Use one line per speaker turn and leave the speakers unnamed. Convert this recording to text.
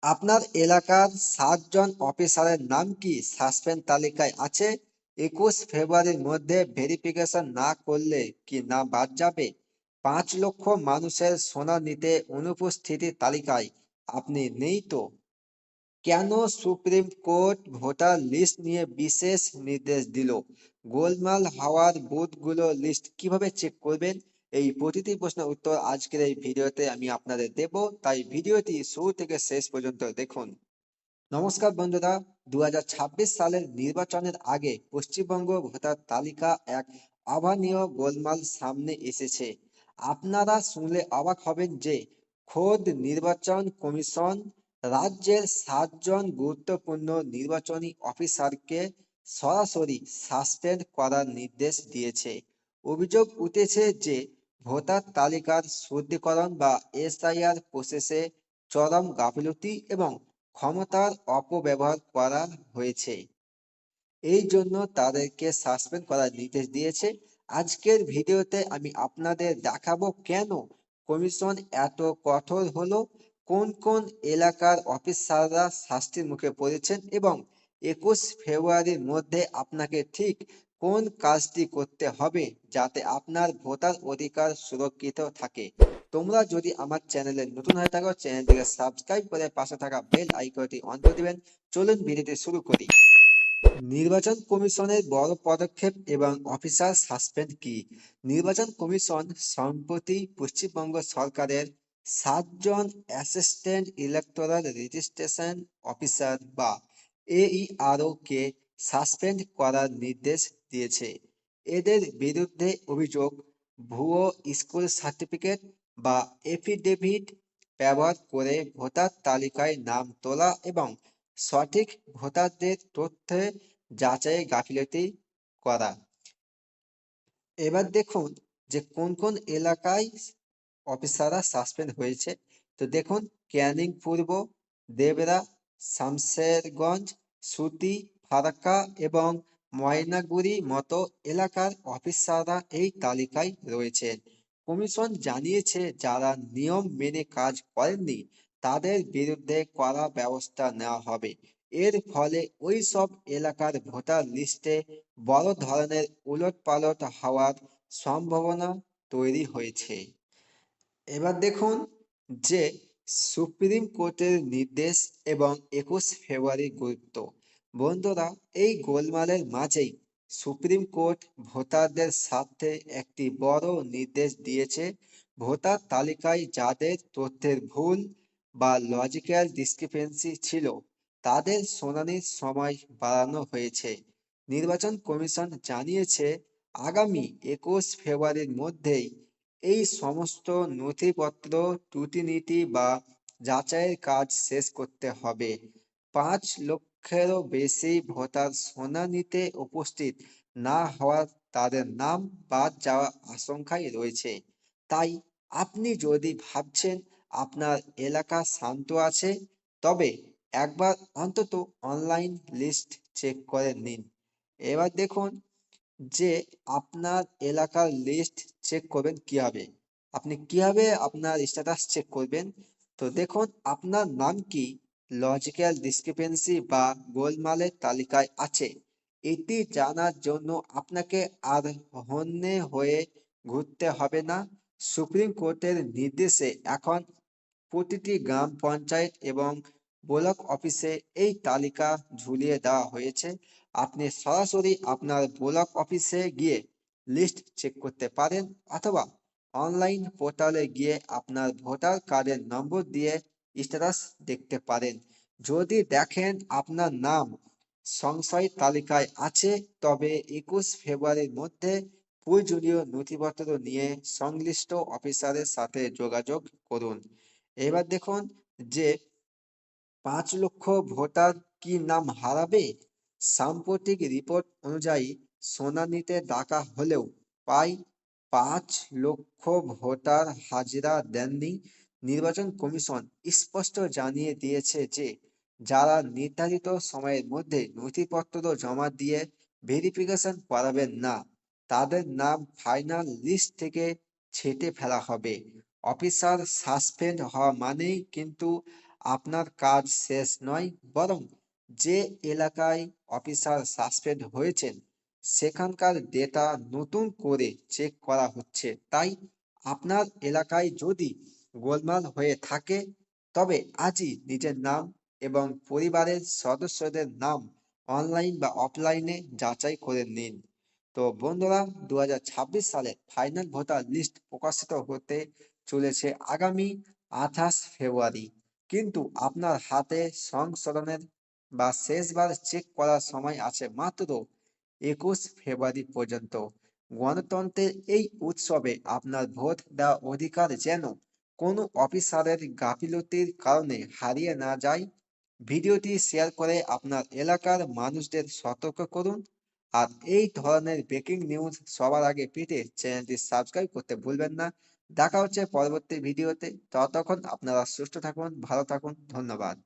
আপনার এলাকার 7 জন অফিসারের নাম কি সাসপেন্ড তালিকায় আছে? 21 ফেব্রুয়ারির মধ্যে ভেরিফিকেশন না করলে কি নাম বাদ যাবে? 5 লক্ষ মানুষের সোনা নিতে অনুপস্থিতির তালিকায় আপনি নেই তো? কেন সুপ্রিম কোর্ট ভোটার লিস্ট নিয়ে বিশেষ নির্দেশ দিল? গোলমাল হওয়ার বুথগুলো লিস্ট কিভাবে চেক করবেন? এই প্রতিটি প্রশ্নের উত্তর আজকের এই ভিডিওতে আমি আপনাদের দেব, তাই ভিডিওটি শুরু থেকে শেষ পর্যন্ত দেখুন। নমস্কার বন্ধুরা, 2026 সালের নির্বাচনের আগে পশ্চিমবঙ্গ ভোটার তালিকা এক অভাবনীয় গোলমাল সামনে এসেছে। আপনারা শুনলে অবাক হবেন যে খোদ নির্বাচন কমিশন রাজ্যের 7 জন গুরুত্বপূর্ণ নির্বাচনী অফিসারকে সরাসরি সাসপেন্ড করার নির্দেশ দিয়েছে। অভিযোগ উঠেছে যে ভোটার তালিকার শুদ্ধিকরণ বা এসআইআর প্রসেসে চরম গাফিলতি এবং ক্ষমতার অপব্যবহার করা হয়েছে। এই জন্য তাদেরকে সাসপেন্ড করার নির্দেশ দিয়েছে। আজকের ভিডিওতে আমি আপনাদের দেখাবো কেন কমিশন এত কঠোর হলো, কোন কোন এলাকার অফিসাররা শাস্তির মুখে পড়েছেন এবং 21 ফেব্রুয়ারির মধ্যে আপনাকে ঠিক কোন কাজটি করতে হবে যাতে আপনার ভোটার অধিকার সুরক্ষিত থাকে। তোমরা যদি আমার চ্যানেলে নতুন হয়ে থাকো, চ্যানেলটিকে সাবস্ক্রাইব করে পাশে থাকা বেল আইকনটি অন করে দিবেন। চলুন ভিডিওটি শুরু করি। নির্বাচন কমিশনের বড় পদক্ষেপ এবং অফিসার সাসপেন্ড কি? নির্বাচন কমিশন সম্প্রতি পশ্চিমবঙ্গ সরকারের 7 জন অ্যাসিস্ট্যান্ট ইলেকটোরাল রেজিস্ট্রেশন অফিসার বা AERO কে সাসপেন্ড করার নির্দেশ দিয়েছে। এদের বিরুদ্ধে অভিযোগ ভুয়ো স্কুল সার্টিফিকেট বা এফিডেভিট ব্যবহার করে ভোটার তালিকায় নাম তোলা এবং সঠিক ভোটারদের তথ্যে যাচাই গাফিলতি করা। এবার দেখুন যে কোন কোন এলাকায় অফিসাররা সাসপেন্ড হয়েছে। তো দেখুন, ক্যানিং পূর্ব, দেবরা, শামশেরগঞ্জ, সুতি, ফারাক্কা এবং ময়নাগুড়ি মতো এলাকার অফিসাররা এই তালিকায় রয়েছেন। কমিশন জানিয়েছে যারা নিয়ম মেনে কাজ করেননি তাদের বিরুদ্ধে কড়া ব্যবস্থা নেওয়া হবে। এর ফলে ওই সব এলাকার ভোটার লিস্টে বড় ধরনের উলটপালট হওয়ার সম্ভাবনা তৈরি হয়েছে। এবার দেখুন যে সুপ্রিম কোর্টের নির্দেশ এবং 21 ফেব্রুয়ারির গুরুত্ব। বন্ধুরা, এই গোলমালের মাঝেই সুপ্রিম কোর্ট ভোটারদের স্বার্থে একটি বড় নির্দেশ দিয়েছে। ভোটার তালিকায় যাদের তথ্যের ভুল বা লজিক্যাল ডিসক্রিপেন্সি ছিল তাদের শুনানির সময় বাড়ানো হয়েছে। নির্বাচন কমিশন জানিয়েছে আগামী 21 ফেব্রুয়ারির মধ্যেই এই সমস্ত নথিপত্র ত্রুটিনীতি বা যাচাইয়ের কাজ শেষ করতে হবে। 5 লক্ষেরও বেশি ভোটার শুনানিতে উপস্থিত না হওয়ার তাদের নাম বাদ যাওয়ার আশঙ্কায় রয়েছে। তাই আপনি যদি ভাবছেন আপনার এলাকা শান্ত আছে, তবে একবার অন্তত অনলাইন লিস্ট চেক করে নিন। এবার দেখুন যে আপনার এলাকার লিস্ট চেক করবেন কিভাবে। আপনি কিভাবে আপনার স্ট্যাটাস চেক করবেন? তো দেখুন, আপনার নাম কি লজিক্যাল ডিসক্রিপেন্সি বা গোলমালের তালিকায় আছে? এটি জানার জন্য আপনাকে আর হন্যে হয়ে ঘুরতে হবে না। সুপ্রিম কোর্টের নির্দেশে এখন প্রতিটি গ্রাম পঞ্চায়েত এবং ব্লক অফিসে এই তালিকা ঝুলিয়ে দেওয়া হয়েছে। আপনি সরাসরি আপনার ব্লক অফিসে গিয়ে লিস্ট চেক করতে পারেন অথবা অনলাইন পোর্টালে গিয়ে আপনার ভোটার কার্ডের নম্বর দিয়ে স্ট্যাটাস দেখতে পারেন। যদি দেখেন আপনার নাম সংশয় তালিকায় আছে, তবে 21 ফেব্রুয়ারির মধ্যে প্রয়োজনীয় নথিপত্র নিয়ে সংশ্লিষ্ট অফিসারের সাথে যোগাযোগ করুন। এবার দেখুন যে 5 লক্ষ ভোটার কি নাম হারাবে? সাম্প্রতিক রিপোর্ট অনুযায়ী শুনানিতে ডাকা হলেও প্রায় 5 লক্ষ ভোটার হাজিরা দেননি। নির্বাচন কমিশন স্পষ্ট জানিয়ে দিয়েছে যে যারা নির্ধারিত সময়ের মধ্যে নথিপত্র জমা দিয়ে ভেরিফিকেশন করাবেন না তাদের নাম ফাইনাল লিস্ট থেকে ছেঁটে ফেলা হবে। অফিসার সাসপেন্ড হওয়া মানেই কিন্তু আপনার কাজ শেষ নয়, বরং যে এলাকায় অফিসার সাসপেন্ড হয়েছেন সেখানকার ডেটা নতুন করে চেক করা হচ্ছে। তাই আপনার এলাকায় যদি গোলমাল হয়ে থাকে তবে আজই নিজের নাম এবং পরিবারের সদস্যদের নাম অনলাইন বা অফলাইনে যাচাই করে নিন। তো বন্ধুরা, 2026 সালে ফাইনাল ভোটার লিস্ট প্রকাশিত হতে চলেছে আগামী 28 ফেব্রুয়ারি। কিন্তু আপনার হাতে সংশোধনের বা শেষবার চেক করার সময় আছে মাত্র 21 ফেব্রুয়ারি পর্যন্ত। গণতন্ত্রের এই উৎসবে আপনার ভোট দেওয়ার অধিকার যেন কোনো অফিসারের গাফিলতির কারণে হারিয়ে না যায়। ভিডিওটি শেয়ার করে আপনার এলাকার মানুষদের সতর্ক করুন। আর এই ধরনের ব্রেকিং নিউজ সবার আগে পেতে চ্যানেলটি সাবস্ক্রাইব করতে ভুলবেন না। দেখা হচ্ছে পরবর্তী ভিডিওতে। ততক্ষণ আপনারা সুস্থ থাকুন, ভালো থাকুন। ধন্যবাদ।